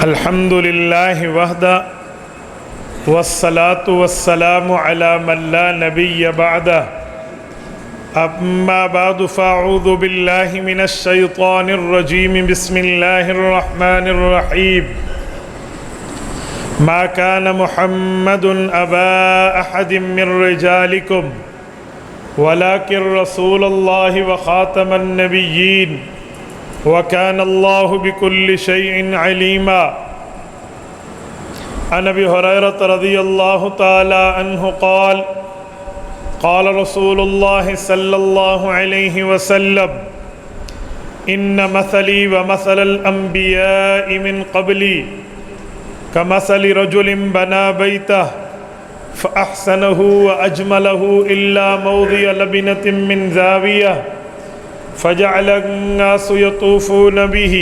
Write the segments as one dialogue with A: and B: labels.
A: الحمد للہ وحدہ والصلاة والسلام علی من لا نبی بعدہ اما بعد فاعوذ باللہ من الشیطان الرجیم بسم اللہ الرحمن الرحیم ما كان محمد ابا احد من رجالکم ولكن رسول اللہ وخاتم النبیین وَكَانَ اللَّهُ بِكُلِّ شَيْءٍ عَلِيمًا عن ابی ہریرہ رضی اللہ تعالی عنہ قال قال رسول اللہ صلی اللہ علیہ وسلم ان مثلی ومثل الانبیاء من قبلی كمثل رجل بنا بیتہ فأحسنه وأجمله إلا موضع لبنة من زاویہ فجعل الناس يطوفون به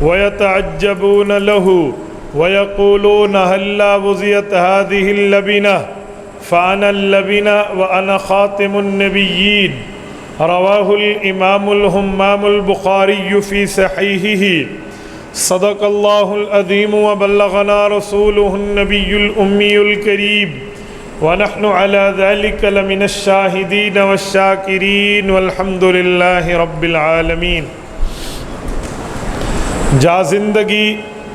A: ويتعجبون له ويقولون هلا وزيت هذه اللبنة فأنا اللبنة وأنا خاتم النبيين رواه الإمام الهمام البخاري في صحيحه صدق الله العظيم وبلغنا رسوله النبي الأمي الكريم ونحن على ذلك لمن الشاهدين والشاكرين والحمد لله رب العالمين۔ جا زندگی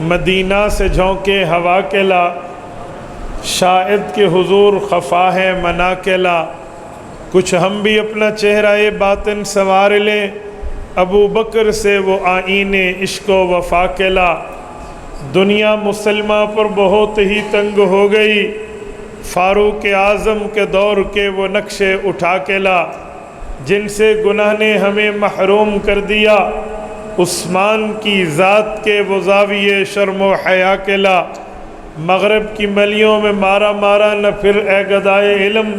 A: مدینہ سے جھونکے ہوا کے لا، شاید کہ حضور خفا ہے منا کے لا، کچھ ہم بھی اپنا چہرہ باطن سنوار لیں، ابو بکر سے وہ آئین عشق و وفا کے لا۔ دنیا مسلمہ پر بہت ہی تنگ ہو گئی، فاروق اعظم کے دور کے وہ نقشے اٹھا کے لا، جن سے گناہ نے ہمیں محروم کر دیا، عثمان کی ذات کے وہ زاویے شرم و حیا کے لا۔ مغرب کی ملیوں میں مارا مارا نہ پھر اے گدائے علم،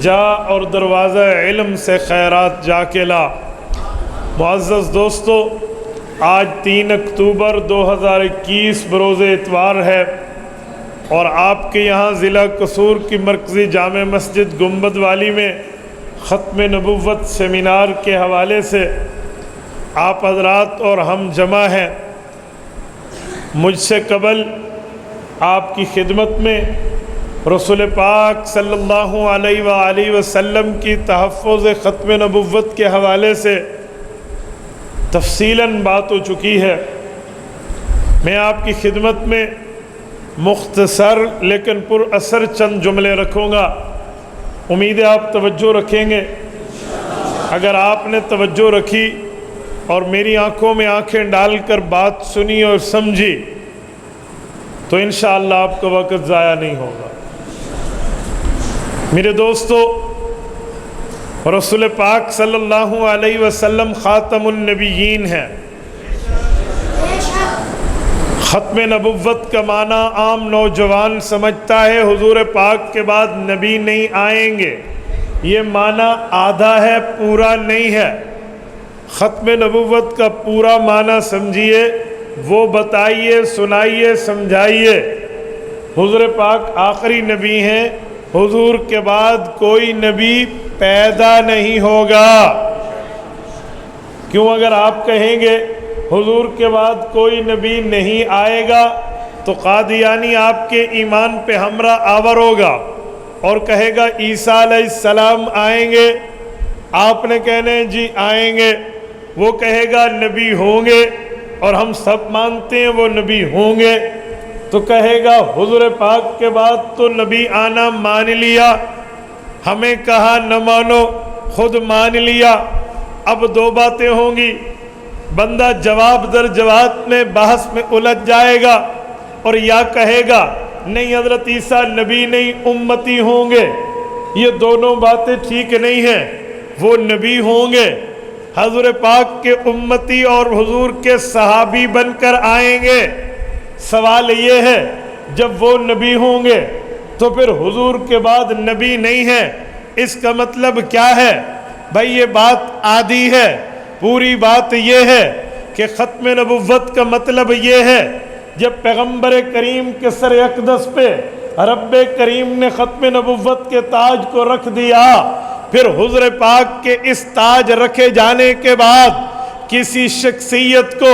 A: جا اور دروازہ علم سے خیرات جا کے لا۔ معزز دوستو، آج 3 اکتوبر 2021 بروز اتوار ہے، اور آپ کے یہاں ضلع قصور کی مرکزی جامع مسجد گنبد والی میں ختم نبوت سیمینار کے حوالے سے آپ حضرات اور ہم جمع ہیں۔ مجھ سے قبل آپ کی خدمت میں رسول پاک صلی اللہ علیہ وآلہ وسلم کی تحفظ ختم نبوت کے حوالے سے تفصیلاً بات ہو چکی ہے۔ میں آپ کی خدمت میں مختصر لیکن پر اثر چند جملے رکھوں گا، امید ہے آپ توجہ رکھیں گے۔ اگر آپ نے توجہ رکھی اور میری آنکھوں میں آنکھیں ڈال کر بات سنی اور سمجھی تو انشاءاللہ آپ کا وقت ضائع نہیں ہوگا۔ میرے دوستو، رسول پاک صلی اللہ علیہ وسلم خاتم النبیین ہیں۔ ختم نبوت کا معنی عام نوجوان سمجھتا ہے حضور پاک کے بعد نبی نہیں آئیں گے، یہ معنی آدھا ہے، پورا نہیں ہے۔ ختم نبوت کا پورا معنی سمجھیے، وہ بتائیے، سنائیے، سمجھائیے۔ حضور پاک آخری نبی ہیں، حضور کے بعد کوئی نبی پیدا نہیں ہوگا۔ کیوں؟ اگر آپ کہیں گے حضور کے بعد کوئی نبی نہیں آئے گا تو قادیانی آپ کے ایمان پہ ہمراہ آور ہوگا اور کہے گا عیسیٰ علیہ السلام آئیں گے، آپ نے کہنے جی آئیں گے، وہ کہے گا نبی ہوں گے اور ہم سب مانتے ہیں وہ نبی ہوں گے، تو کہے گا حضور پاک کے بعد تو نبی آنا مان لیا، ہمیں کہا نہ مانو، خود مان لیا۔ اب 2 باتیں ہوں گی، بندہ جواب در جواب میں بحث میں الجھ جائے گا، اور یا کہے گا نہیں حضرت عیسیٰ نبی نہیں امتی ہوں گے۔ یہ دونوں باتیں ٹھیک نہیں ہیں، وہ نبی ہوں گے، حضور پاک کے امتی اور حضور کے صحابی بن کر آئیں گے۔ سوال یہ ہے جب وہ نبی ہوں گے تو پھر حضور کے بعد نبی نہیں ہے، اس کا مطلب کیا ہے؟ بھائی یہ بات آدھی ہے، پوری بات یہ ہے کہ ختم نبوت کا مطلب یہ ہے جب پیغمبر کریم کے سر اقدس پہ رب کریم نے ختم نبوت کے تاج کو رکھ دیا، پھر حضور پاک کے اس تاج رکھے جانے کے بعد کسی شخصیت کو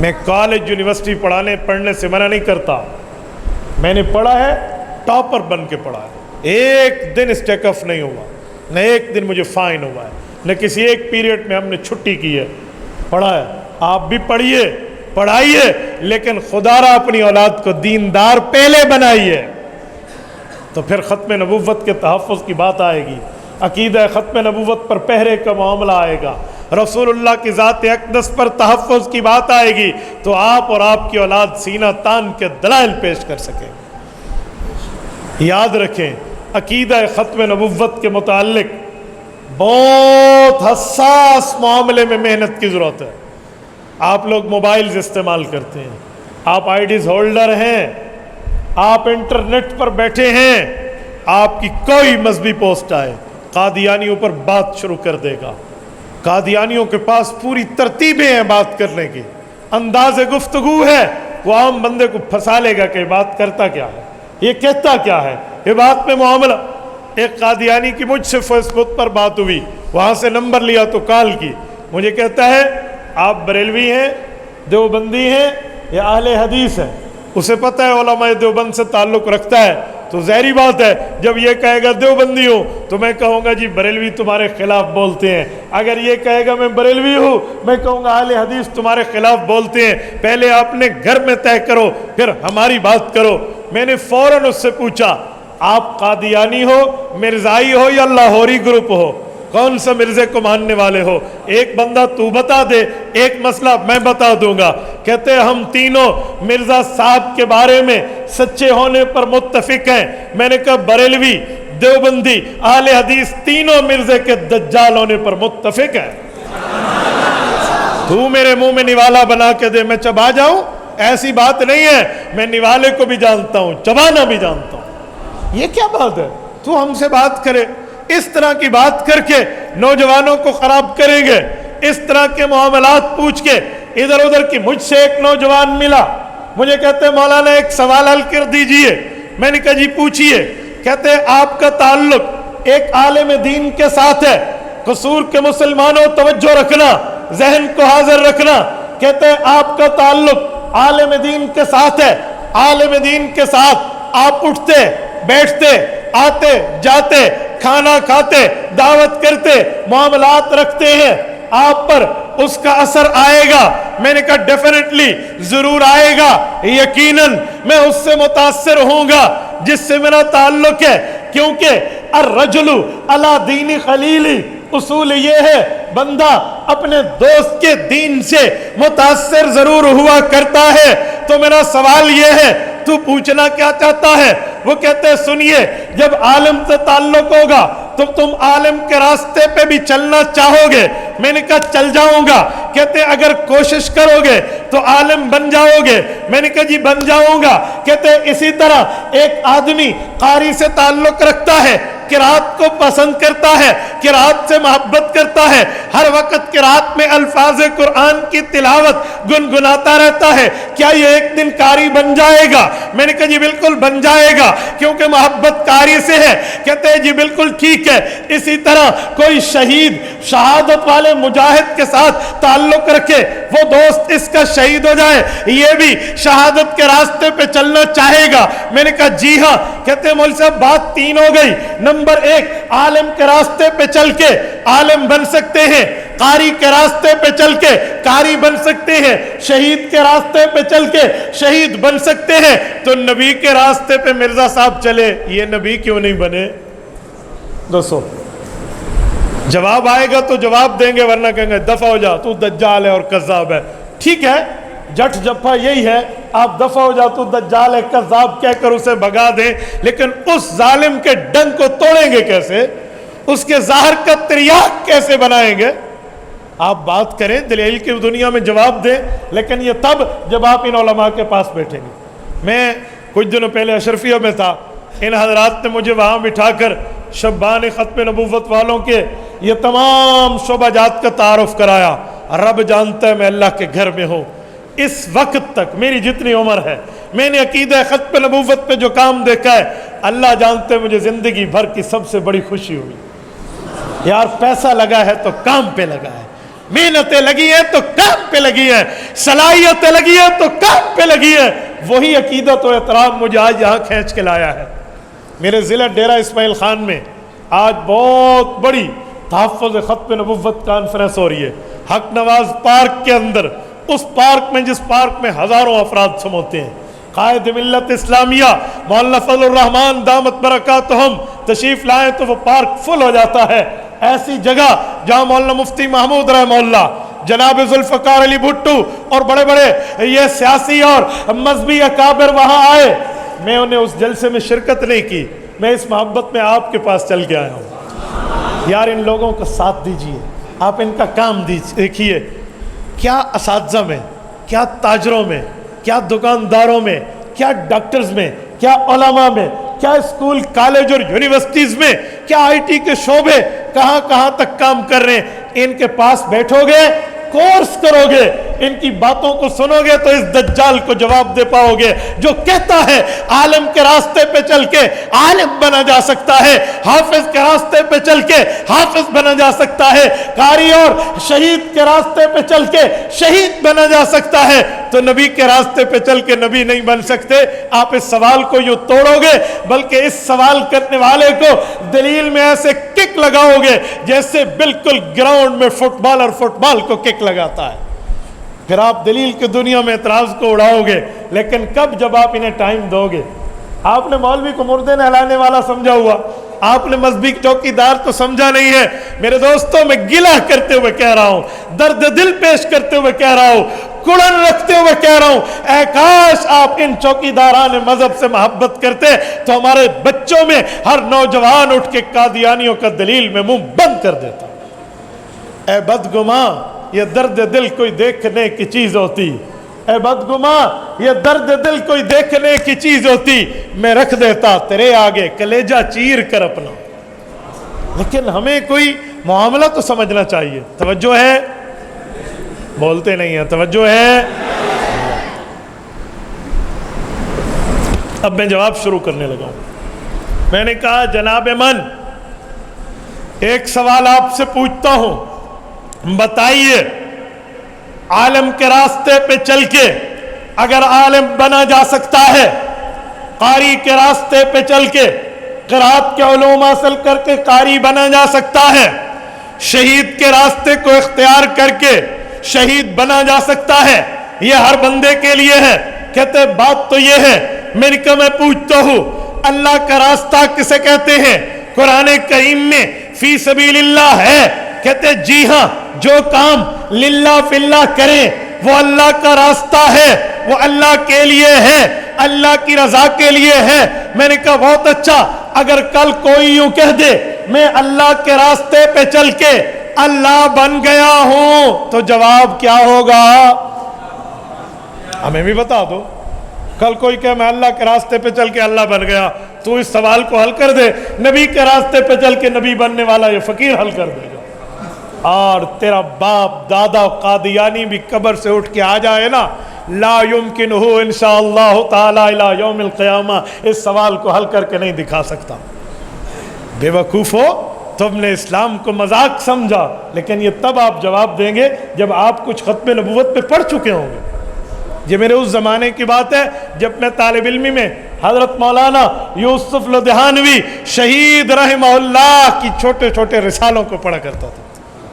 A: میں کالج یونیورسٹی پڑھنے سے منع نہیں کرتا، میں نے پڑھا ہے، ٹاپر بن کے پڑھا ہے، ایک دن اسٹیک آف نہیں ہوا، نہ ایک دن مجھے فائن ہوا ہے، نہ کسی ایک پیریڈ میں ہم نے چھٹی کی ہے، پڑھا ہے۔ آپ بھی پڑھیے، پڑھائیے، لیکن خدا را اپنی اولاد کو دیندار پہلے بنائیے، تو پھر ختم نبوت کے تحفظ کی بات آئے گی، عقیدہ ختم نبوت پر پہرے کا معاملہ آئے گا، رسول اللہ کی ذات اقدس پر تحفظ کی بات آئے گی، تو آپ اور آپ کی اولاد سینہ تان کے دلائل پیش کر سکیں۔ یاد رکھیں، عقیدہ ختم نبوت کے متعلق بہت حساس معاملے میں محنت کی ضرورت ہے۔ آپ لوگ موبائلز استعمال کرتے ہیں، آپ آئی ڈیز ہولڈر ہیں، آپ انٹرنیٹ پر بیٹھے ہیں، آپ کی کوئی مذہبی پوسٹ آئے، قادیانیوں پر بات شروع کر دے گا۔ قادیانیوں کے پاس پوری ترتیبیں ہیں بات کرنے کی، انداز گفتگو ہے، وہ عام بندے کو پھنسا لے گا کہ یہ بات کرتا کیا ہے، یہ کہتا کیا ہے، یہ بات میں معاملہ۔ ایک قادیانی کی مجھ سے فیس بک پر بات ہوئی، وہاں سے نمبر لیا تو کال کی، مجھے کہتا ہے آپ بریلوی ہیں، دیوبندی ہیں یا اہل حدیث ہیں؟ اسے پتہ ہے علماء دیوبند سے تعلق رکھتا ہے، تو ظاہری بات ہے جب یہ کہے گا دیوبندی ہوں تو میں کہوں گا جی بریلوی تمہارے خلاف بولتے ہیں، اگر یہ کہے گا میں بریلوی ہوں میں کہوں گا اہل حدیث تمہارے خلاف بولتے ہیں۔ پہلے آپ نے گھر میں طے کرو، پھر ہماری بات کرو۔ میں نے فوراً اس سے پوچھا آپ قادیانی ہو، مرزائی ہو یا لاہوری گروپ ہو، کون سا مرزے کو ماننے والے ہو؟ ایک بندہ تو بتا دے، ایک مسئلہ میں بتا دوں گا۔ کہتے ہیں ہم تینوں مرزا صاحب کے بارے میں سچے ہونے پر متفق ہیں۔ میں نے کہا بریلوی، دیوبندی، اہل حدیث تینوں مرزے کے دجال ہونے پر متفق ہیں۔ تو میرے منہ میں نوالا بنا کے دے میں چبا جاؤں؟ ایسی بات نہیں ہے، میں نوالے کو بھی جانتا ہوں، چبانا بھی جانتا ہوں۔ یہ کیا بات ہے؟ تو ہم سے بات کرے، اس طرح کی بات کر کے نوجوانوں کو خراب کریں گے، اس طرح کے معاملات پوچھ کے۔ ادھر ادھر کی مجھ سے ایک نوجوان ملا، مجھے کہتے ہیں مولانا ایک سوال حل کر دیجئے۔ میں نے کہا جی پوچھئے۔ کہتے ہیں آپ کا تعلق ایک عالم دین کے ساتھ ہے، قصور کے مسلمانوں توجہ رکھنا، ذہن کو حاضر رکھنا۔ کہتے ہیں آپ کا تعلق عالم دین کے ساتھ ہے، عالم دین کے ساتھ آپ اٹھتے بیٹھتے، آتے جاتے، کھانا کھاتے، دعوت کرتے، معاملات رکھتے ہیں، آپ پر اس کا اثر آئے گا؟ میں نے کہا ڈیفینیٹلی، ضرور آئے گا، یقیناً میں اس سے متاثر ہوں گا جس سے میرا تعلق ہے، کیونکہ الرجل علی دین خلیلی، اصول یہ ہے بندہ اپنے دوست کے دین سے متاثر ضرور ہوا کرتا ہے۔ تو میرا سوال یہ ہے تو پوچھنا کیا چاہتا ہے؟ وہ کہتے ہیں سنیے، جب عالم سے تعلق ہوگا تو تم عالم کے راستے پہ بھی چلنا چاہو گے؟ میں نے کہا چل جاؤں گا۔ کہتے ہیں اگر کوشش کرو گے تو عالم بن جاؤ گے؟ میں نے کہا جی بن جاؤں گا۔ کہتے ہیں اسی طرح ایک آدمی قاری سے تعلق رکھتا ہے، قرات کو پسند کرتا ہے، قرات سے محبت کرتا ہے، ہر وقت قرات میں الفاظ قرآن کی تلاوت گنگناتا رہتا ہے، کیا یہ ایک دن قاری بن جائے گا؟ میں نے کہا جی بالکل بن جائے گا، کیونکہ محبت قاری سے ہے۔ کہتے ہیں جی بالکل ٹھیک ہے۔ اسی طرح کوئی شہید، شہادت والے مجاہد کے ساتھ تعلق رکھے، وہ دوست اس کا شہید ہو جائے، یہ بھی شہادت کے راستے پہ چلنا چاہے گا؟ میں نے کہا جی ہاں۔ کہتے ہیں مولوی صاحب بات تین ہو گئی۔ نمبر ایک، عالم کے راستے پہ چل کے عالم بن سکتے ہیں، قاری کے راستے پہ چل کے قاری بن سکتے ہیں، شہید کے راستے پہ چل کے شہید بن سکتے ہیں۔ تو نبی کے راستے پہ مرزا صاحب چلے، یہ نبی کیوں نہیں بنے؟ دوستو جواب آئے گا تو جواب دیں گے، ورنہ کہیں گے دفع ہو جا تو دجال ہے اور کذاب ہے۔ ٹھیک ہے، جٹ جفا یہی ہے، آپ دفع ہو جا تو دجال ہے کذاب کہہ کر اسے بگا دیں، لیکن اس ظالم کے ڈنگ کو توڑیں گے کیسے؟ اس کے ظاہر کا تریاق کیسے بنائیں گے؟ آپ بات کریں، دلیل کی دنیا میں جواب دیں، لیکن یہ تب جب آپ ان علماء کے پاس بیٹھیں گے۔ میں کچھ دنوں پہلے اشرفیہ میں تھا، ان حضرات نے مجھے وہاں بٹھا کر شبان ختم نبوت والوں کے یہ تمام شعبہ جات کا تعارف کرایا۔ رب جانتا ہے میں اللہ کے گھر میں ہوں، اس وقت تک میری جتنی عمر ہے میں نے عقیدہ ختم نبوت پہ جو کام دیکھا ہے، اللہ جانتے ہیں مجھے زندگی بھر کی سب سے بڑی خوشی ہوئی۔ یار پیسہ لگا ہے تو کام پہ لگا ہے، محنتیں لگی ہیں تو کام پہ لگی ہیں, صلاحیتیں لگی ہیں تو کام پہ لگی ہیں. وہی عقیدت و احترام مجھے آج یہاں کھینچ کے لایا ہے. میرے ضلع ڈیرہ اسماعیل خان میں آج بہت بڑی تحفظ ختم نبوت کانفرنس ہو رہی ہے, حق نواز پارک کے اندر. اس پارک میں, جس پارک میں ہزاروں افراد سموتے ہیں, قائد ملت اسلامیہ مولانا فضل الرحمان دامت برکاتہم تشریف لائیں تو وہ پارک فل ہو جاتا ہے. ایسی جگہ جہاں مولانا مفتی محمود رحمہ اللہ, جناب ذوالفقار علی بھٹو اور بڑے بڑے یہ سیاسی اور مذہبی اکابر وہاں آئے. میں انہیں اس جلسے میں شرکت نہیں کی, میں اس محبت میں آپ کے پاس چل کے آیا ہوں. یار ان لوگوں کا ساتھ دیجئے, آپ ان کا کام دیکھیے. کیا اساتذہ میں, کیا تاجروں میں, کیا دکانداروں میں, کیا ڈاکٹرز میں, کیا علماء میں, کیا اسکول کالج اور یونیورسٹیز میں, کیا آئی ٹی کے شعبے کہاں کہاں تک کام کر رہے ہیں. ان کے پاس بیٹھو گے, کورس کرو گے, ان کی باتوں کو سنو گے تو اس دجال کو جواب دے پاؤ گے جو کہتا ہے عالم کے راستے پہ چل کے عالم بنا جا سکتا ہے, حافظ کے راستے پہ چل کے حافظ بنا جا سکتا ہے, قاری اور شہید کے راستے پہ چل کے شہید بنا جا سکتا ہے, تو نبی کے راستے پہ چل کے نبی نہیں بن سکتے. آپ اس سوال کو یوں توڑو گے, بلکہ اس سوال کرنے والے کو دلیل میں ایسے کک لگاؤ گے جیسے بالکل گراؤنڈ میں فٹ بال کو کک لگاتا ہے. پھر آپ دلیل کی دنیا میں اعتراض کو اڑاؤ گے, لیکن کب, جب آپ انہیں ٹائم دو گے. آپ نے مولوی کو مردے نہلانے والا سمجھا ہوا, آپ نے مذہبی چوکی دار تو سمجھا نہیں ہے. میرے دوستوں, میں گلہ کرتے ہوئے کہہ رہا ہوں, درد دل پیش کرتے ہوئے کہہ رہا ہوں, کڑن رکھتے ہوئے کہہ رہا ہوں, اے کاش آپ ان چوکی داران مذہب سے محبت کرتے تو ہمارے بچوں میں ہر نوجوان اٹھ کے قادیانیوں کا دلیل میں منہ بند کر دیتا. اے بدگماں, یہ درد دل کوئی دیکھنے کی چیز ہوتی, اے بدگماں یہ درد دل کوئی دیکھنے کی چیز ہوتی, میں رکھ دیتا تیرے آگے کلیجہ چیر کر اپنا. لیکن ہمیں کوئی معاملہ تو سمجھنا چاہیے. توجہ ہے, بولتے نہیں ہیں, توجہ ہے. اب میں جواب شروع کرنے لگا ہوں. میں نے کہا جناب من, ایک سوال آپ سے پوچھتا ہوں, بتائیے عالم کے راستے پہ چل کے اگر عالم بنا جا سکتا ہے, قاری کے راستے پہ چل کے قرات کے علوم حاصل کر کے قاری بنا جا سکتا ہے, شہید کے راستے کو اختیار کر کے شہید بنا جا سکتا ہے, یہ ہر بندے کے لیے ہے. کہتے بات تو یہ ہے. میں نے کہا میں پوچھتا ہوں, اللہ کا راستہ کسے کہتے ہیں؟ قرآن کریم میں فی سبیل اللہ ہے. کہتے جی ہاں, جو کام للہ فی اللہ کریں وہ اللہ کا راستہ ہے, وہ اللہ کے لیے ہے, اللہ کی رضا کے لیے ہے. میں نے کہا بہت اچھا, اگر کل کوئی یوں کہہ دے میں اللہ کے راستے پہ چل کے اللہ بن گیا ہوں, تو جواب کیا ہوگا؟ ہمیں بھی بتا دو. کل کوئی کہ میں اللہ کے راستے پہ چل کے اللہ بن گیا, تو اس سوال کو حل کر دے. نبی کے راستے پہ چل کے نبی بننے والا یہ فقیر حل کر دے گا. اور تیرا باپ دادا قادیانی بھی قبر سے اٹھ کے آ جائے نا, لا یمکنہ انشاءاللہ تعالی الی یوم القیامہ, اس سوال کو حل کر کے نہیں دکھا سکتا. بے وقوفو, تم نے اسلام کو مذاق سمجھا, لیکن یہ تب آپ جواب دیں گے جب آپ کچھ ختم نبوت پہ پڑھ چکے ہوں گے. یہ میرے اس زمانے کی بات ہے جب میں طالب علمی میں حضرت مولانا یوسف لدھیانوی شہید رحمہ اللہ کی چھوٹے چھوٹے رسالوں کو پڑھا کرتا تھا.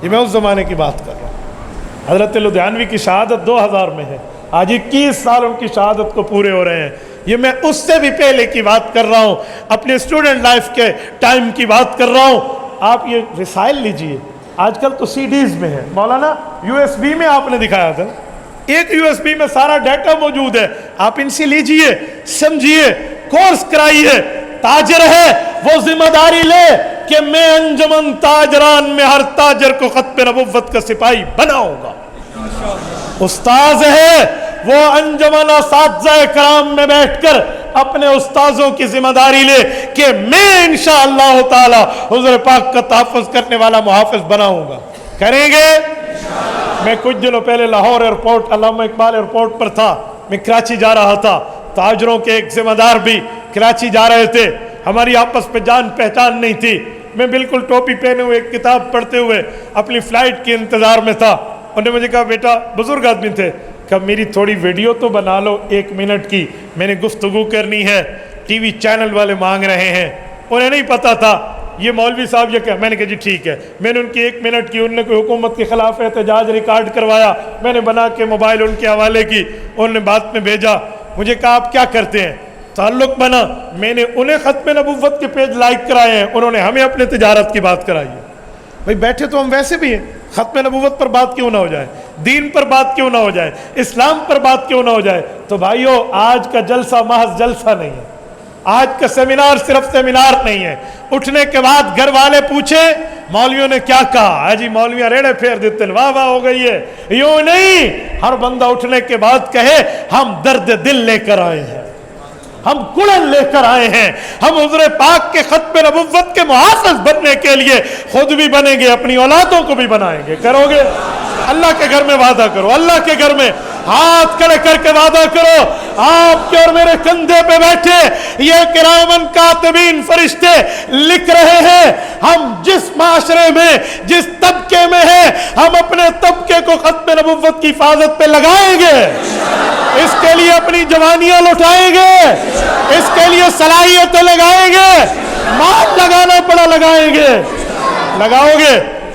A: یہ میں اس زمانے کی بات کر رہا ہوں. حضرت لدھیانوی کی شہادت 2000 میں ہے, آج 21 سال ان کی شہادت کو پورے ہو رہے ہیں. یہ میں اس سے بھی پہلے کی بات کر رہا ہوں, اپنے اسٹوڈنٹ لائف کے ٹائم کی بات کر رہا ہوں. آپ یہ رسائل لیجئے, آج کل تو سی ڈیز میں ہے. مولانا یو ایس بی میں آپ نے دکھایا تھا, ایک یو ایس بی میں سارا ڈیٹا موجود ہے, آپ ان سے لیجئے, سمجھیے, کورس کرائیے. تاجر ہے وہ ذمہ داری لے کہ میں انجمن تاجران میں ہر تاجر کو ختم نبوت کا سپاہی بناؤں گا. استاذ ہے وہ انجمن اساتذہ کرام میں بیٹھ کر اپنے استاذوں کی ذمہ داری لے کہ میں انشاءاللہ تعالی حضور پاک کا تحفظ کرنے والا محافظ بناؤں گا. کریں گے؟ میں کچھ دنوں پہلے لاہور ایئرپورٹ, علامہ اقبال ایئرپورٹ پر تھا. میں کراچی جا رہا تھا, تاجروں کے ایک ذمہ دار بھی کراچی جا رہے تھے. ہماری آپس پہ جان پہچان نہیں تھی. میں بالکل ٹوپی پہنے ہوئے کتاب پڑھتے ہوئے اپنی فلائٹ کے انتظار میں تھا. انہوں نے مجھے کہا بیٹا, بزرگ آدمی تھے, کہ میری تھوڑی ویڈیو تو بنا لو 1 منٹ کی, میں نے گفتگو کرنی ہے, ٹی وی چینل والے مانگ رہے ہیں. انہیں نہیں پتا تھا یہ مولوی صاحب یہ کیا. میں نے کہا جی ٹھیک ہے. میں نے ان کی 1 منٹ کی, انہوں نے کوئی حکومت کے خلاف احتجاج ریکارڈ کروایا, میں نے بنا کے موبائل ان کے حوالے کی, انہوں نے بعد میں بھیجا. مجھے کہا آپ کیا کرتے ہیں, تعلق بنا. میں نے انہیں ختم نبوت کے پیج لائک کرائے ہیں, انہوں نے ہمیں اپنے تجارت کی بات کرائی ہے. بھائی بیٹھے تو ہم ویسے بھی ہیں, ختم نبوت پر بات کیوں نہ ہو جائے, دین پر بات کیوں نہ ہو جائے, اسلام پر بات کیوں نہ ہو جائے. تو بھائیو, آج کا جلسہ محض جلسہ نہیں ہے, آج کا سیمینار صرف سیمینار نہیں ہے. اٹھنے کے بعد گھر والے پوچھے مولویوں نے کیا کہا, جی مولویاں ریڑے پھیر دیتے ہیں, واہ واہ ہو گئی ہے. یوں نہیں, ہر بندہ اٹھنے کے بعد کہے ہم درد دل لے کر آئے ہیں, ہم گڑن لے کر آئے ہیں, ہم حضور پاک کے ختم نبوت کے محافظ بننے کے لیے خود بھی بنیں گے, اپنی اولادوں کو بھی بنائیں گے. کرو گے؟ اللہ کے گھر میں وعدہ کرو, اللہ کے گھر میں ہاتھ کھڑے کر کے وعدہ کرو. آپ کے اور میرے کندھے پہ بیٹھے یہ کرامن کاتبین فرشتے لکھ رہے ہیں, ہم جس معاشرے میں جس طبقے میں ہیں, ہم اپنے طبقے کو ختم نبوت کی حفاظت پہ لگائیں گے. اس کے لیے اپنی جوانیاں لوٹائیں گے, اس کے لیے صلاحیتیں لگائیں گے, مال لگانا پڑا لگائیں گے. لگاؤ گے؟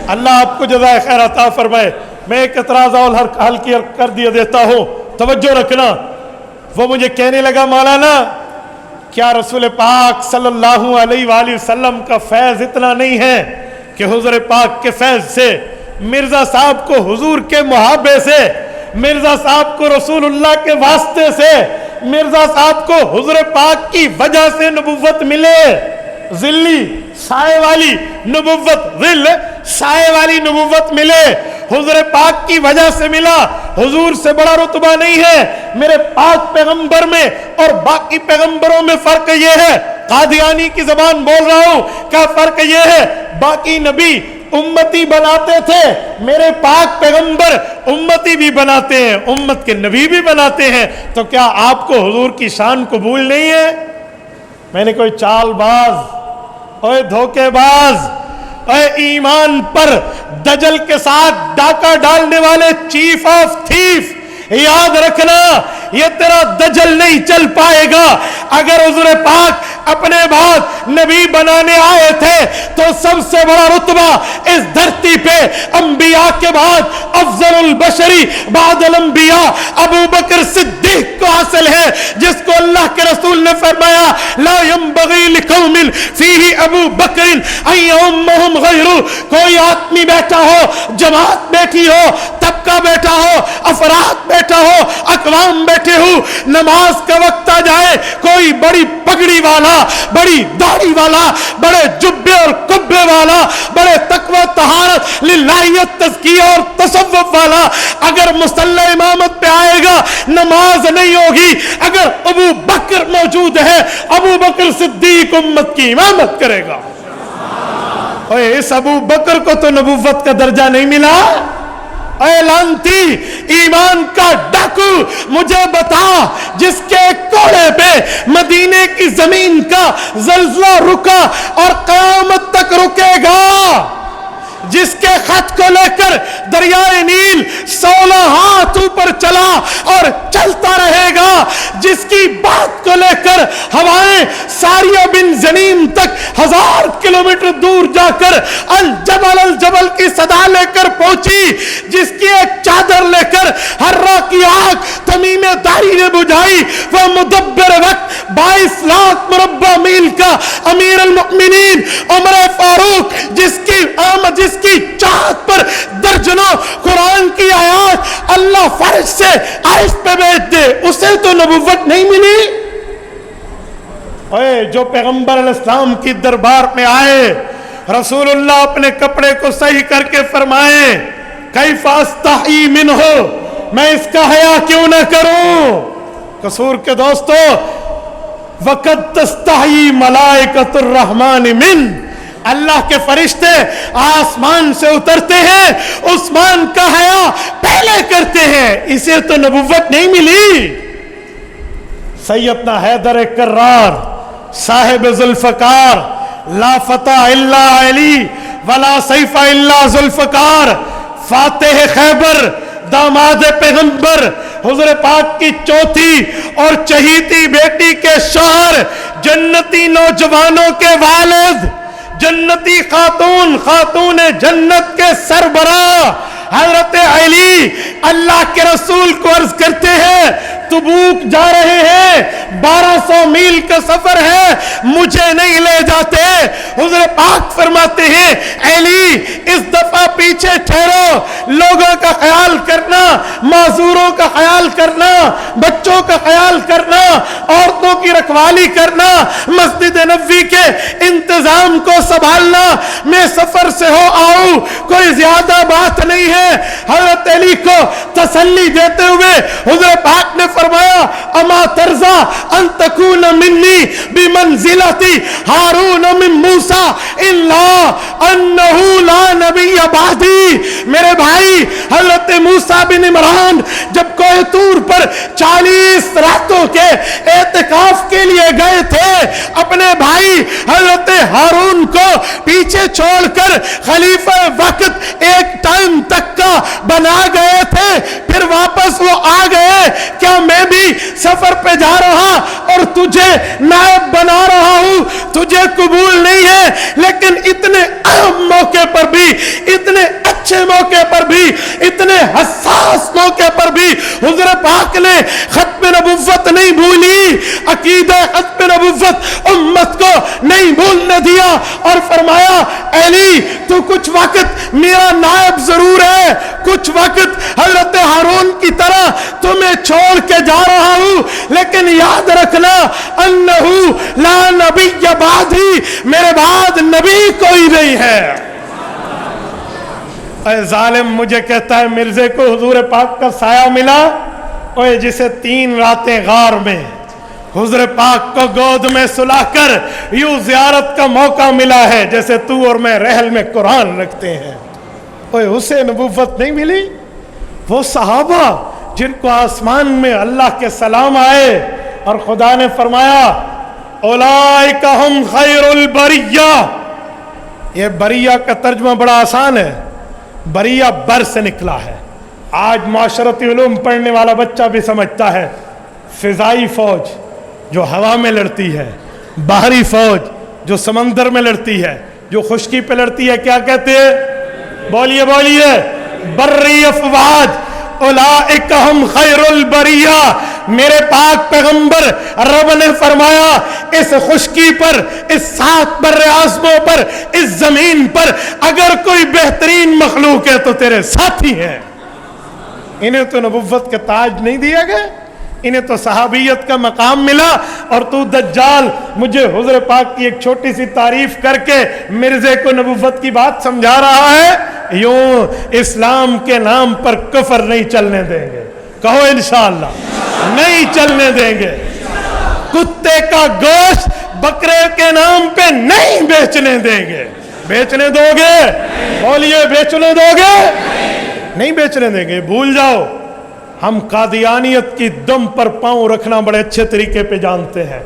A: اللہ آپ کو جزائے خیر عطا فرمائے. میں ایک اعتراض اور حل کر دیتا ہوں, توجہ رکھنا. وہ مجھے کہنے لگا مولانا کیا رسول پاک صلی اللہ علیہ وآلہ وسلم کا فیض اتنا نہیں ہے کہ حضور پاک کے فیض سے, مرزا صاحب کو حضور کے محابے سے, مرزا صاحب کو رسول اللہ کے واسطے سے, مرزا صاحب کو حضور پاک کی وجہ سے نبوت ملے. ذلی سائے والی نبوت, ذل سائے والی نبوت ملے, حضور پاک کی وجہ سے ملا. حضور سے بڑا رتبہ نہیں ہے. میرے پاک پیغمبر میں اور باقی پیغمبروں میں فرق یہ ہے, قادیانی کی زبان بول رہا ہوں, کیا فرق یہ ہے, باقی نبی امتی بناتے تھے, میرے پاک پیغمبر امتی بھی بناتے ہیں, امت کے نبی بھی بناتے ہیں. تو کیا آپ کو حضور کی شان قبول نہیں ہے؟ میں نے کوئی چال باز, اوے دھوکے باز, اے ایمان پر دجل کے ساتھ ڈاکہ ڈالنے والے چیف آف تھیف, یاد رکھنا یہ تیرا دجل نہیں چل پائے گا. اگر حضور پاک اپنے بعد نبی بنانے آئے تھے تو سب سے بڑا رتبہ اس دھرتی پہ انبیاء کے بعد افضل البشری بعد الانبیاء ابو بکر صدیق کو حاصل ہے, جس کو اللہ کے رسول نے فرمایا لا ينبغي لقوم فیہ ابو بکر ان یؤمہم غیرہ. کوئی آدمی بیٹھا ہو, جماعت بیٹھی ہو, طبقہ بیٹھا ہو, افراد بیٹھا ہو, اقوام بیٹھے ہو, نماز کا وقت آ جائے, کوئی بڑی پگڑی والا, بڑی داڑھی والا, بڑے جبے اور کبے والا, بڑے تقوی طہارت للہیت تزکیہ اور تصوف والا اگر مصلی امامت پہ آئے گا نماز نہیں ہوگی. اگر ابو بکر موجود ہے, ابو بکر صدیق امت کی امامت کرے گا. اوے اس ابو بکر کو تو نبوت کا درجہ نہیں ملا. اے لانتی ایمان کا ڈاکو, مجھے بتا جس کے کوڑے پہ مدینے کی زمین کا زلزلہ رکا اور قیامت تک رکے گا, جس کے خط کو لے کر دریائے نیل 16 ہاتھ اوپر چلا اور چلتا رہے گا, جس کی بات کو لے کر ہوائیں ساریہ بن زنیم تک 1000 کلومیٹر دور جا کر الجبل الجبل کی صدا لے کر پہنچی, جس کی ایک چادر لے کر حرہ کی آگ تمیم داری نے بجھائی, وہ مدبر وقت 22 لاکھ مربع میل کا امیر المؤمنین عمر فاروق, جس کی چاہت پر درجنوں قرآن کی آیات اللہ فرش سے عرش پہ بھیج دے, اسے تو نبوت نہیں ملی. اے جو پیغمبر علیہ السلام کی دربار میں آئے, رسول اللہ اپنے کپڑے کو صحیح کر کے فرمائے کیف استحی منہ, میں اس کا حیا کیوں نہ کروں. قصور کے دوستو, وقد تستحی ملائکۃ الرحمن من, اللہ کے فرشتے آسمان سے اترتے ہیں, عثمان کا حیا پہلے کرتے ہیں, اسے تو نبوت نہیں ملی. سیدنا حیدر کرار صاحب ذوالفقار لا فتح الا علی ولا سیف الا ذوالفقار، فاتح خیبر، داماد پیغمبر، حضور پاک کی چوتھی اور چہیتی بیٹی کے شوہر، جنتی نوجوانوں کے والد، جنتی خاتون، خاتون جنت کے سربراہ حضرت علی اللہ کے رسول کو عرض کرتے ہیں تبوک جا رہے ہیں، 1200 میل کا سفر ہے، مجھے نہیں لے جاتے۔ حضور پاک فرماتے ہیں علی اس دفعہ پیچھے ٹھہرو، لوگوں کا خیال کرنا، معذوروں کا خیال کرنا، بچوں کا خیال کرنا، عورتوں کی رکھوالی کرنا، مسجد نبوی کے انتظام کو سنبھالنا، میں سفر سے ہو آؤں، کوئی زیادہ بات نہیں ہے۔ حضرت علی کو تسلی دیتے ہوئے حضور پاک نے فرمایا اما ترضا ان تکون منی بمنزلتی ہارون من موسیٰ الا انہ لا نبی بعدی۔ میرے بھائی حضرت موسیٰ بن عمران جب کوہ طور پر 40 راتوں کے اعتکاف کے لیے گئے تھے، اپنے بھائی حضرت ہارون کو پیچھے چھوڑ کر خلیفہ وقت ایک ٹائم تک کا بنا گئے تھے، پھر واپس وہ آ گئے، کیا میں بھی سفر پہ جا رہا اور تجھے نائب بنا رہا ہوں، تجھے قبول نہیں ہے، لیکن اتنے اہم موقع پر بھی، اتنے اچھے موقع پر بھی، اتنے حساس موقع پر بھی حضور پاک نے ختم نبوت نہیں بھولی، عقیدہ ختم نبوت امت کو نہیں بھولنے دیا، اور فرمایا علی تو کچھ وقت میرا نائب ضرور ہے، کچھ وقت حضرت ہارون کی طرح تمہیں چھوڑ کے جا رہا ہوں، لیکن یاد رکھنا انہو لا نبی بعدی، میرے بعد نبی کوئی نہیں ہے۔ اے ظالم مجھے کہتا ہے مرزے کو حضور پاک کا سایہ ملا، اوے جسے 3 راتیں غار میں حضور پاک کو گود میں سلا کر یوں زیارت کا موقع ملا ہے جیسے تو اور میں رحل میں قرآن رکھتے ہیں، اوے اسے نبوت نہیں ملی؟ وہ صحابہ جن کو آسمان میں اللہ کے سلام آئے اور خدا نے فرمایا اولئک ہم خیر البریہ، یہ بریہ کا ترجمہ بڑا آسان ہے، بریہ بر سے نکلا ہے، آج معاشرتی علوم پڑھنے والا بچہ بھی سمجھتا ہے، فضائی فوج جو ہوا میں لڑتی ہے، بحری فوج جو سمندر میں لڑتی ہے، جو خشکی پہ لڑتی ہے، کیا کہتے ہیں؟ بولیے بولیے، بری افواج، اولئک ہم خیر البریہ۔ میرے پاک پیغمبر رب نے فرمایا اس خشکی پر، اس 7 بر اعظموں پر، اس زمین پر اگر کوئی بہترین مخلوق ہے تو تیرے ساتھی ہیں۔ انہیں تو نبوت کا تاج نہیں دیا گیا، انہیں تو صحابیت کا مقام ملا، اور تو دجال مجھے حضور پاک کی ایک چھوٹی سی تعریف کر کے مرزے کو نبوت کی بات سمجھا رہا ہے۔ یوں اسلام کے نام پر کفر نہیں چلنے دیں گے، کہو انشاءاللہ نہیں چلنے دیں گے، کتے کا گوشت بکرے کے نام پہ نہیں بیچنے دیں گے۔ بیچنے دو گے؟ بولیے بیچنے دو گے؟ نہیں بیچنے دیں گے، بھول جاؤ۔ ہم قادیانیت کی دم پر پاؤں رکھنا بڑے اچھے طریقے پہ جانتے ہیں۔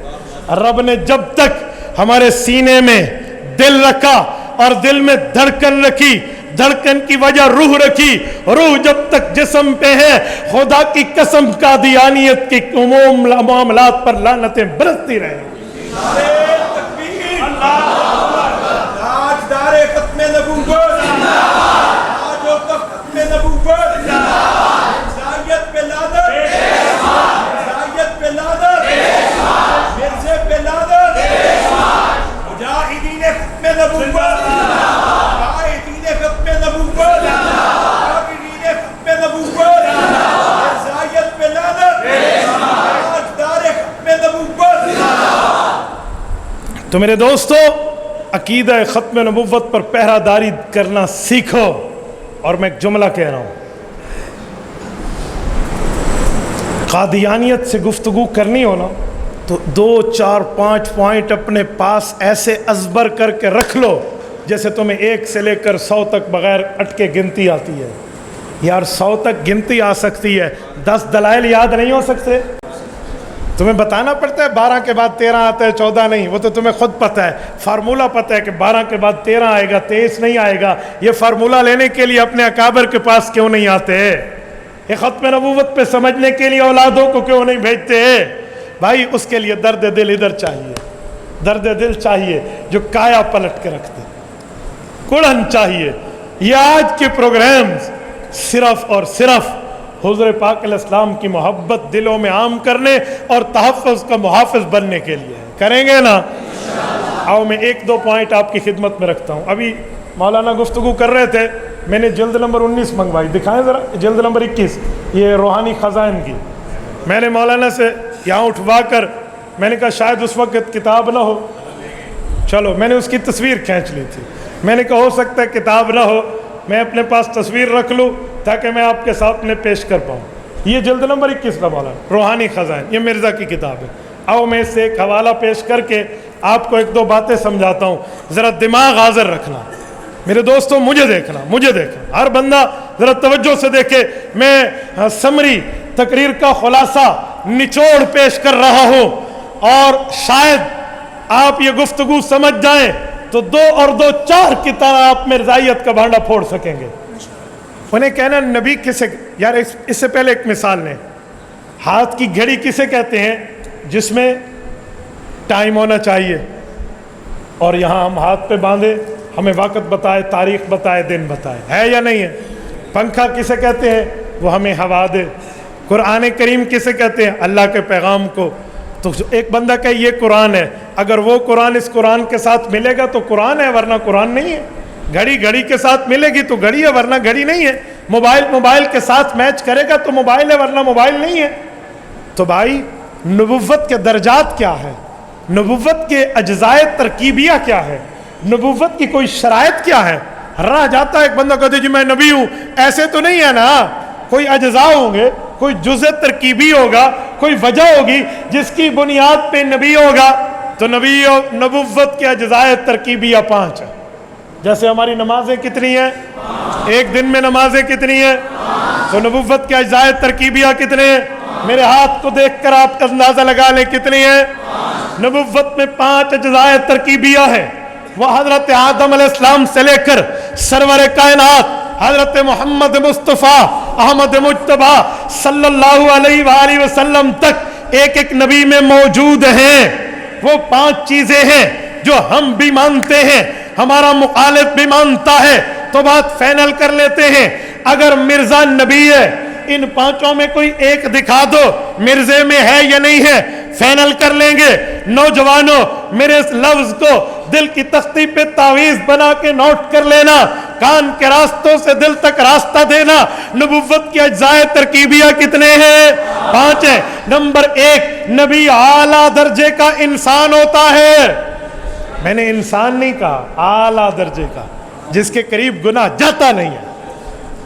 A: رب نے جب تک ہمارے سینے میں دل رکھا اور دل میں دھڑکن رکھی، دھڑکن کی وجہ روح رکھی، روح جب تک جسم پہ ہے، خدا کی قسم قادیانیت کی عموم معاملات پر لعنتیں برستی رہیں گی۔
B: تاجدار ختم نبوت، تاج و تخت ختم نبوت، انسانیت پہ لعنت، انسانیت پہ لعنت، مرزے پہ لعنت، مجاہدین ختم نبوت، قائدین ختم نبوت، عابدین ختم نبوت، انسانیت پہ لعنت، تاجدار ختم نبوت۔
A: تو میرے دوستو عقیدہ ختم نبوت پر پہرہ داری کرنا سیکھو، اور میں ایک جملہ کہہ رہا ہوں، قادیانیت سے گفتگو کرنی ہو نا تو 2 4 5 پوائنٹ اپنے پاس ایسے ازبر کر کے رکھ لو جیسے تمہیں 1 سے لے کر 100 تک بغیر اٹکے گنتی آتی ہے۔ یار 100 تک گنتی آ سکتی ہے، 10 دلائل یاد نہیں ہو سکتے؟ تمہیں بتانا پڑتا ہے 12 کے بعد 13 آتا ہے 14 نہیں، وہ تو تمہیں خود پتہ ہے، فارمولہ پتہ ہے کہ 12 کے بعد 13 آئے گا 23 نہیں آئے گا. یہ فارمولہ لینے کے لیے اپنے اکابر کے پاس کیوں نہیں آتے؟ یہ ختم نبوت پہ سمجھنے کے لیے اولادوں کو کیوں نہیں بھیجتے؟ بھائی اس کے لیے درد دل ادھر چاہیے، درد دل چاہیے جو کایا پلٹ کے رکھ دے، کڑن چاہیے. یہ آج کے پروگرامز صرف اور صرف حضور پاک علیہ السلام کی محبت دلوں میں عام کرنے اور تحفظ کا محافظ بننے کے لیے ہے. کریں گے نا؟ آؤ میں 1-2 پوائنٹ آپ کی خدمت میں رکھتا ہوں. ابھی مولانا گفتگو کر رہے تھے، میں نے جلد نمبر 19 منگوائی، دکھائیں ذرا جلد نمبر 21، یہ روحانی خزائن کی. میں نے مولانا سے یہاں اٹھوا کر میں نے کہا شاید اس وقت کتاب نہ ہو، چلو میں نے اس کی تصویر کھینچ لی تھی. میں نے کہا ہو سکتا ہے کتاب نہ ہو، میں اپنے پاس تصویر رکھ لوں تاکہ میں آپ کے سامنے پیش کر پاؤں. یہ جلد نمبر 21 کا مولانا روحانی خزائن، یہ مرزا کی کتاب ہے. آؤ میں اس سے ایک حوالہ پیش کر کے آپ کو 1-2 باتیں سمجھاتا ہوں. ذرا دماغ حاضر رکھنا میرے دوستوں، مجھے دیکھنا ہر بندہ ذرا توجہ سے دیکھے. میں سمری تقریر کا خلاصہ نچوڑ پیش کر رہا ہوں، اور شاید آپ یہ گفتگو سمجھ جائیں تو 2 اور 2 4 کی طرح آپ مرزائیت کا بھانڈا پھوڑ سکیں گے. انہیں کہنا نبی کسے، یار اس سے پہلے ایک مثال لیں. ہاتھ کی گھڑی کسے کہتے ہیں؟ جس میں ٹائم ہونا چاہیے، اور یہاں ہم ہاتھ پہ باندھے، ہمیں وقت بتائے، تاریخ بتائے، دن بتائے، ہے یا نہیں ہے؟ پنکھا کسے کہتے ہیں؟ وہ ہمیں ہوا دے. قرآن کریم کسے کہتے ہیں؟ اللہ کے پیغام کو. تو ایک بندہ کہ یہ قرآن ہے، اگر وہ قرآن اس قرآن کے ساتھ ملے گا تو قرآن ہے، ورنہ قرآن نہیں ہے. گھڑی کے ساتھ ملے گی تو گھڑی ہے، ورنہ گھڑی نہیں ہے. موبائل کے ساتھ میچ کرے گا تو موبائل ہے، ورنہ موبائل نہیں ہے. تو بھائی نبوت کے درجات کیا ہے؟ نبوت کے اجزائے ترکیبیہ کیا ہے؟ نبوت کی کوئی شرائط کیا ہے؟ رہ جاتا ہے ایک بندہ کہتے جی میں نبی ہوں، ایسے تو نہیں ہے نا. کوئی اجزاء ہوں گے، کوئی جزء ترکیبی ہوگا، کوئی وجہ ہوگی جس کی بنیاد پہ نبی ہوگا. تو نبوت کے اجزائے ترکیبیہ 5 ہیں. جیسے ہماری نمازیں کتنی ہیں؟ ایک دن میں نمازیں کتنی ہیں؟ تو نبوت کے اجزائے ترکیبیہ کتنے ہیں؟ میرے ہاتھ کو دیکھ کر آپ اندازہ لگا لیں کتنی ہیں. نبوت میں 5 اجزائے ترکیبیہ ہیں. وہ حضرت آدم علیہ السلام سے لے کر سرور کائنات حضرت محمد مصطفیٰ احمد مجتبیٰ صلی اللہ علیہ وآلہ وسلم تک ایک ایک نبی میں موجود ہیں. وہ 5 چیزیں ہیں جو ہم بھی مانتے ہیں، ہمارا مخالف بھی مانتا ہے. تو بات فائنل کر لیتے ہیں، اگر مرزا نبی ہے ان 5 میں کوئی ایک دکھا دو مرزے میں ہے یا نہیں ہے. فائنل کر لیں گے. نوجوانوں میرے اس لفظ کو دل کی تختی پہ تعویذ بنا کے نوٹ کر لینا، کان کے راستوں سے دل تک راستہ دینا. نبوت کی اجزائے ترکیبیہ کتنے ہیں؟ 5 ہیں. نمبر 1، نبی اعلیٰ درجے کا انسان ہوتا ہے. میں نے انسان نہیں کہا، اعلیٰ درجے کا، جس کے قریب گناہ جاتا نہیں ہے.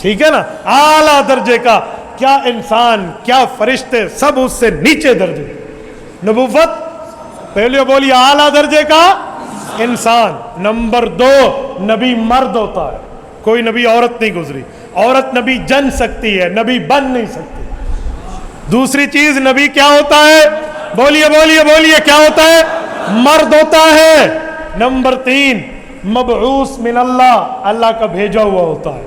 A: ٹھیک ہے نا؟ اعلیٰ درجے کا. کیا انسان، کیا فرشتے، سب اس سے نیچے درجے. نبوت پہلے بولی اعلیٰ درجے کا انسان. نمبر 2، نبی مرد ہوتا ہے. کوئی نبی عورت نہیں گزری. عورت نبی جن سکتی ہے، نبی بن نہیں سکتی. دوسری چیز، نبی کیا ہوتا ہے؟ بولیے کیا ہوتا ہے؟ مرد ہوتا ہے. نمبر 3، مبعوث من اللہ، اللہ کا بھیجا ہوا ہوتا ہے.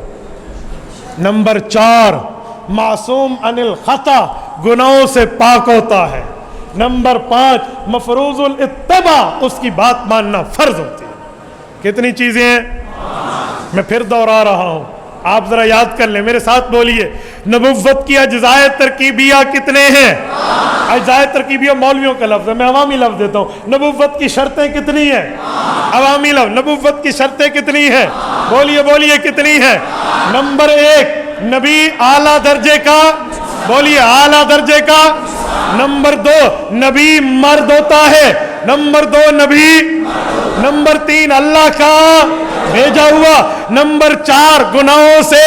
A: نمبر 4، معصوم عن الخطا، گناہوں سے پاک ہوتا ہے. نمبر 5، مفروض الاتباع، اس کی بات ماننا فرض ہوتی ہے. کتنی چیزیں ہیں؟ میں پھر دوہرا رہا ہوں، آپ ذرا یاد کر لیں، میرے ساتھ بولیے. نبوت کی اجزائے ترکیبیہ کتنے ہیں؟ اجزائے ترکیبیہ مولویوں کا لفظ ہے، میں عوامی لفظ دیتا ہوں. نبوت کی شرطیں کتنی ہیں؟ عوامی لفظ. نبوت کی شرطیں کتنی ہیں؟ بولیے کتنی ہیں؟ نمبر 1، نبی اعلیٰ درجے کا. بولیے اعلیٰ درجے کا. نمبر 2، نبی مرد ہوتا ہے. نمبر 2، نبی. نمبر 3، اللہ کا بھیجا ہوا. نمبر 4، گناہوں سے.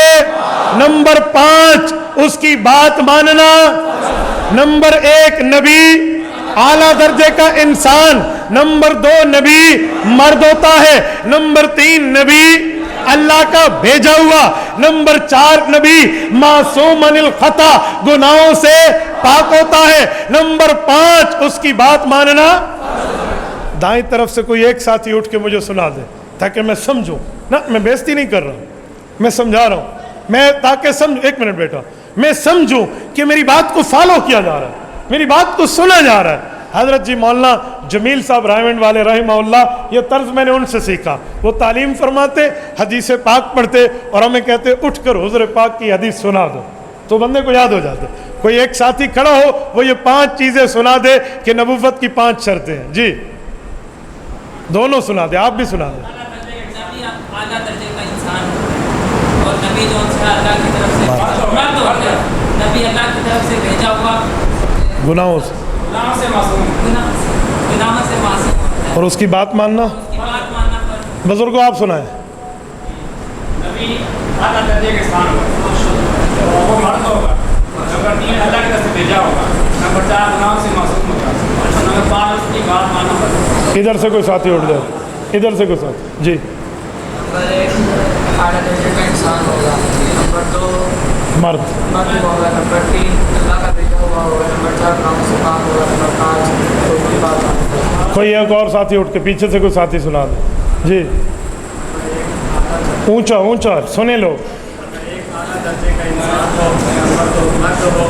A: نمبر 5، اس کی بات ماننا. نمبر 1، نبی اعلیٰ درجے کا انسان. نمبر 2، نبی مرد ہوتا ہے. نمبر 3، نبی اللہ کا بھیجا ہوا. نمبر 4، نبی معصوم عن الخطا، گناہوں سے پاک ہوتا ہے۔ نمبر 5 اس کی بات ماننا۔ دائیں طرف سے کوئی ایک ساتھی اٹھ کے مجھے سنا دے تاکہ میں سمجھوں نا، میں بےزتی نہیں کر رہا، میں سمجھا رہا ہوں، میں تاکہ سمجھ، ایک منٹ بیٹا، میں سمجھوں کہ میری بات کو فالو کیا جا رہا ہے، میری بات کو سنا جا رہا ہے۔ حضرت جی مولانا جمیل صاحب رائمنڈ والے رحمہ اللہ، یہ طرز میں نے ان سے سیکھا، وہ تعلیم فرماتے، حدیث پاک پڑھتے اور ہمیں کہتے اٹھ کر حضور پاک کی حدیث سنا دو، تو بندے کو یاد ہو جاتا۔ کوئی ایک ساتھی کھڑا ہو وہ یہ 5 چیزیں سنا دے کہ نبوت کی 5 شرطیں ہیں۔ جی دونوں سنا دے، آپ بھی سنا دیں۔
C: اعلیٰ درجے کا انسان اور نبی جو ہے اللہ کی طرف سے نبی اللہ کی طرف سے بھیجا ہوا،
A: گناہوں سے
C: گناہوں سے معصوم،
A: اور اس کی بات ماننا۔
C: اس کی بات ماننا پر
A: بزرگوں آپ سنائیں۔
D: نبی اعلیٰ درجے کا انسان ہوگا، وہ مرد ہوگا، نمبر 3 اللہ کی طرف سے بھیجا ہوگا، نمبر 4 گناہوں سے معصوم ہوگا، نمبر 5 اس کی بات ماننا پڑے۔
A: ادھر سے کوئی ساتھی اٹھ جائے، ادھر سے کوئی ساتھی۔ جی
E: نمبر 1 اعلیٰ درجے کا انسان ہوگا، نمبر 2
A: مرد،
E: مرد ہوگا، نمبر 3 اللہ کا بھیجا ہوا ہوگا، نمبر 4 گناہوں سے پاک ہوگا، نمبر 5 اس کی بات ماننا۔
A: کوئی ایک اور ساتھی اٹھ کے پیچھے سے کوئی ساتھی سنا دے۔ جی اونچا اونچا سنے لوگ۔
D: ایک اعلیٰ درجے کا انسان ہو، نمبر 2 مرد ہو،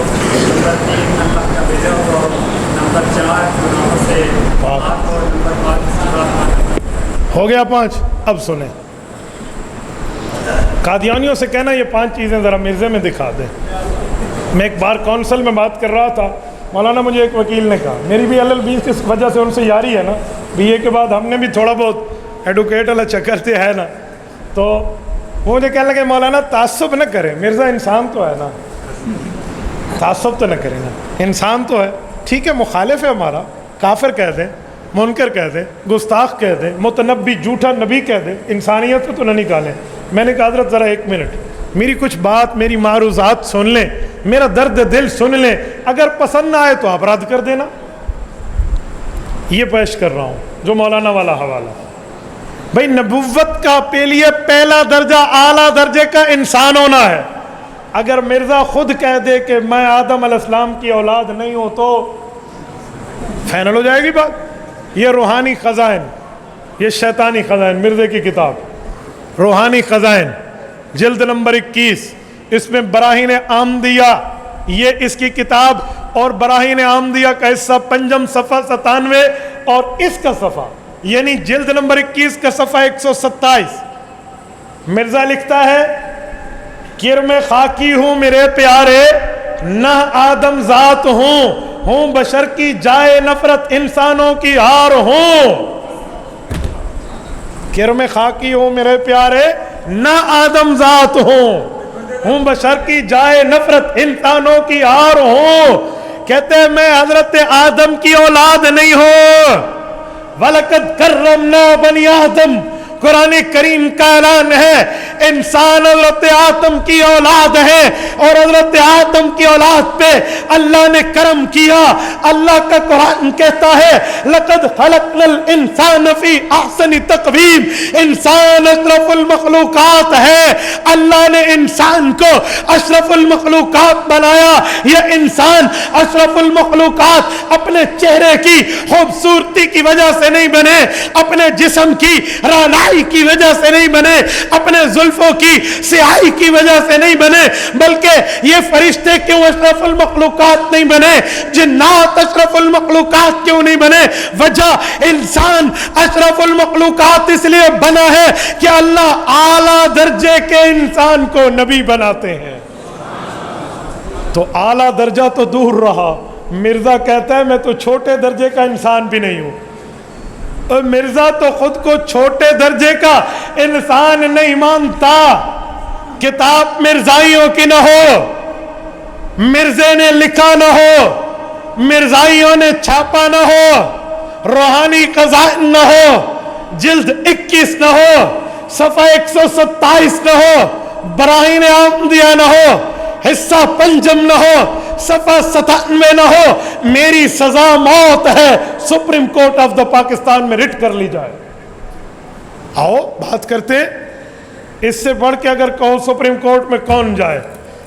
D: نمبر 3 اللہ کا بھیجا ہوا ہو، نمبر 4 گناہوں سے پاک ہو، نمبر 5 اس کی بات ماننا۔
A: ہو گیا 5۔ اب سنیں، قادیانیوں سے کہنا یہ 5 چیزیں ذرا مرزے میں دکھا دیں۔ میں ایک بار کونسل میں بات کر رہا تھا، مولانا مجھے ایک وکیل نے کہا، میری بھی LLB کی وجہ سے ان سے یاری ہے نا، BA کے بعد ہم نے بھی تھوڑا بہت ایڈوکیٹ والا چکر سے ہے نا، تو وہ مجھے کہنے لگے مولانا تعصب نہ کریں، مرزا انسان تو ہے نا، تعصب تو نہ کریں نا، انسان تو ہے، ٹھیک ہے مخالف ہے ہمارا، کافر کہہ دیں، منکر کہہ دیں، گستاخ کہہ دیں، متنبی جھوٹا نبی کہہ دیں، انسانیت کو تو نہ نکالیں۔ میں نے کہا حضرت ذرا 1 منٹ، میری کچھ بات، میری معروضات سن لیں، میرا درد دل سن لیں، اگر پسند نہ آئے تو آپ رد کر دینا۔ یہ پیش کر رہا ہوں جو مولانا والا حوالہ۔ بھائی نبوت کا پہ لیے پہلا درجہ اعلیٰ درجے کا انسان ہونا ہے۔ اگر مرزا خود کہہ دے کہ میں آدم علیہ السلام کی اولاد نہیں ہوں تو فائنل ہو جائے گی بات۔ یہ روحانی خزائن، یہ شیطانی خزائن، مرزے کی کتاب روحانی خزائن جلد نمبر 21، اس میں براہین آمدیہ، یہ اس کی کتاب، اور براہین آمدیہ کا حصہ پنجم صفحہ 97 اور اس کا صفحہ یعنی جلد نمبر 21 کا صفحہ 127۔ مرزا لکھتا ہے کرم خاکی ہوں میرے پیارے، نہ آدم ذات ہوں بشر کی جائے نفرت انسانوں کی ہار ہوں۔ کرم خاکی ہوں میرے پیارے، نہ آدم ذات ہوں بشر کی جائے نفرت انسانوں کی ہار ہوں۔ کہتے ہیں میں حضرت آدم کی اولاد نہیں ہوں، وَلَقَدْ كَرَّمْنَا بَنِي آدم، قرآن کریم کا اعلان ہے انسان حضرت آدم کی اولاد ہے، اور حضرت آدم کی اولاد پہ اللہ نے کرم کیا۔ اللہ کا قرآن کہتا ہے لَقَدْ خَلَقْنَا الْإِنسَانَ فِي أَحْسَنِ تَقْوِيمٍ، انسان اشرف المخلوقات ہے، اللہ نے انسان کو اشرف المخلوقات بنایا۔ یہ انسان اشرف المخلوقات اپنے چہرے کی خوبصورتی کی وجہ سے نہیں بنے، اپنے جسم کی رانائی کی وجہ سے نہیں بنے، اپنے زلفوں کی سیاہی کی وجہ سے نہیں بنے، بلکہ یہ فرشتے کیوں اشرف المخلوقات نہیں بنے، جنات اشرف المخلوقات کیوں نہیں بنے؟ وجہ انسان اشرف المخلوقات اس لیے بنا ہے کہ اللہ اعلیٰ درجے کے انسان کو نبی بناتے ہیں۔ تو اعلیٰ درجہ تو دور رہا، مرزا کہتا ہے میں تو چھوٹے درجے کا انسان بھی نہیں ہوں۔ اور مرزا تو خود کو چھوٹے درجے کا انسان نہیں مانتا۔ کتاب مرزائیوں کی نہ ہو، مرزے نے لکھا نہ ہو، مرزائیوں نے چھاپا نہ ہو، روحانی خزائن نہ ہو، جلد 21 نہ ہو، صفحہ 127 نہ ہو، براہین آمدیہ نہ ہو، حصہ پنجم نہ ہو، صفحہ 97 نہ ہو، میری سزا موت ہے، supreme court of the Pakistan میں رٹ کر لی جائے۔ آؤ بات کرتے، اس سے بڑھ کے اگر کہو سپریم کورٹ میں کون جائے؟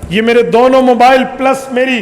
A: یہ میرے دونوں موبائل پلس میری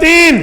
A: 3,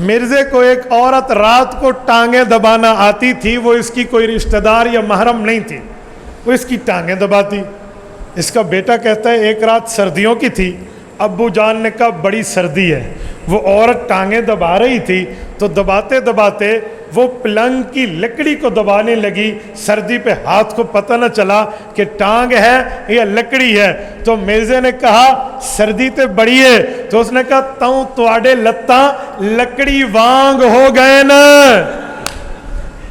A: مرزے کو ایک عورت رات کو ٹانگیں دبانا آتی تھی، وہ اس کی کوئی رشتہ دار یا محرم نہیں تھی، وہ اس کی ٹانگیں دباتی۔ اس کا بیٹا کہتا ہے ایک رات سردیوں کی تھی، ابو جان نے کہا بڑی سردی ہے، وہ عورت ٹانگیں دبا رہی تھی تو دباتے دباتے وہ پلنگ کی لکڑی کو دبانے لگی، سردی پہ ہاتھ کو پتہ نہ چلا کہ ٹانگ ہے یا لکڑی ہے۔ تو مرزے نے کہا سردی تے بڑی ہے، تو اس نے کہا تاؤں تواڈے لتاں لکڑی وانگ ہو گئے نا،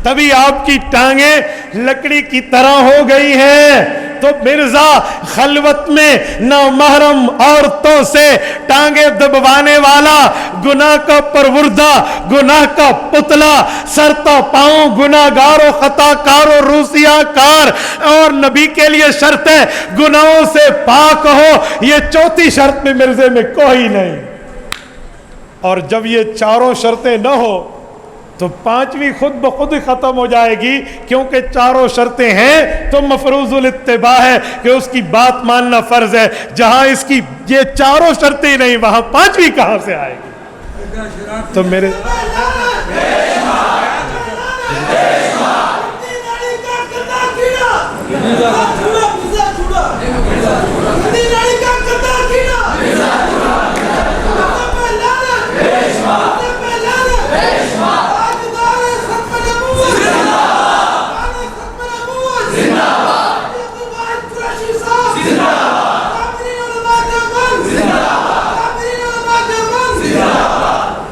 A: تبھی آپ کی ٹانگیں لکڑی کی طرح ہو گئی ہیں۔ تو مرزا خلوت میں نامحرم عورتوں سے ٹانگیں دبوانے والا، گناہ کا پروردہ، گناہ کا پتلا، سرتا پاؤں گناہگار و خطا کار و روسیہ کار، اور نبی کے لیے شرط ہے گناہوں سے پاک ہو، یہ چوتھی شرط میں مرزے میں کوئی نہیں۔ اور جب یہ چاروں شرطیں نہ ہو تو پانچویں خود بخود ہی ختم ہو جائے گی، کیونکہ چاروں شرطیں ہیں تو مفروض الاتباع ہے کہ اس کی بات ماننا فرض ہے۔ جہاں اس کی یہ چاروں شرطیں نہیں، وہاں پانچویں کہاں سے آئے گی؟ تو میرے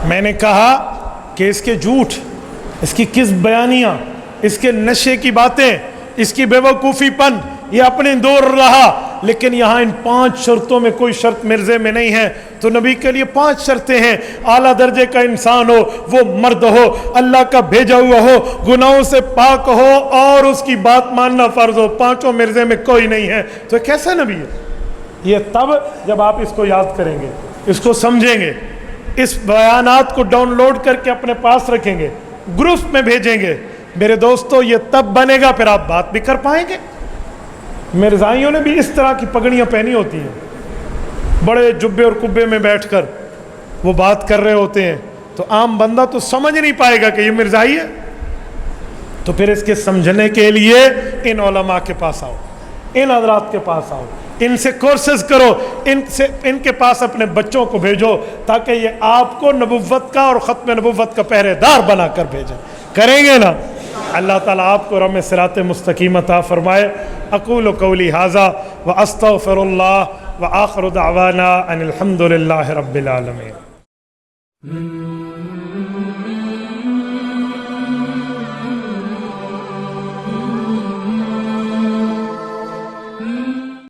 A: میں نے کہا کہ اس کے جھوٹ، اس کی کذب بیانیاں، اس کے نشے کی باتیں، اس کی بے وقوفی پن، یہ اپنے دور رہا، لیکن یہاں ان 5 شرطوں میں کوئی شرط مرزے میں نہیں ہے۔ تو نبی کے لیے 5 شرطیں ہیں، اعلیٰ درجے کا انسان ہو، وہ مرد ہو، اللہ کا بھیجا ہوا ہو، گناہوں سے پاک ہو، اور اس کی بات ماننا فرض ہو۔ 5 مرزے میں کوئی نہیں ہے۔ تو کیسا نبی ہے یہ؟ تب جب آپ اس کو یاد کریں گے، اس کو سمجھیں گے، اس بیانات کو ڈاؤن لوڈ کر کے اپنے پاس رکھیں گے، گروپ میں بھیجیں گے، میرے دوستو یہ تب بنے گا، پھر آپ بات بھی کر پائیں گے۔ مرزائیوں نے بھی اس طرح کی پگڑیاں پہنی ہوتی ہیں، بڑے جبے اور کبے میں بیٹھ کر وہ بات کر رہے ہوتے ہیں، تو عام بندہ تو سمجھ نہیں پائے گا کہ یہ مرزائی ہے۔ تو پھر اس کے سمجھنے کے لیے ان علماء کے پاس آؤ، ان حضرات کے پاس آؤ، ان سے کورسز کرو، ان کے پاس اپنے بچوں کو بھیجو، تاکہ یہ آپ کو نبوت کا اور ختم نبوت کا پہرے دار بنا کر بھیجیں۔ کریں گے نا؟ اللہ تعالیٰ آپ کو رحم صراط مستقیم عطا فرمائے۔ اقول قولی ھذا واستغفر اللہ وآخر دعوانا ان الحمد للہ رب العالمین۔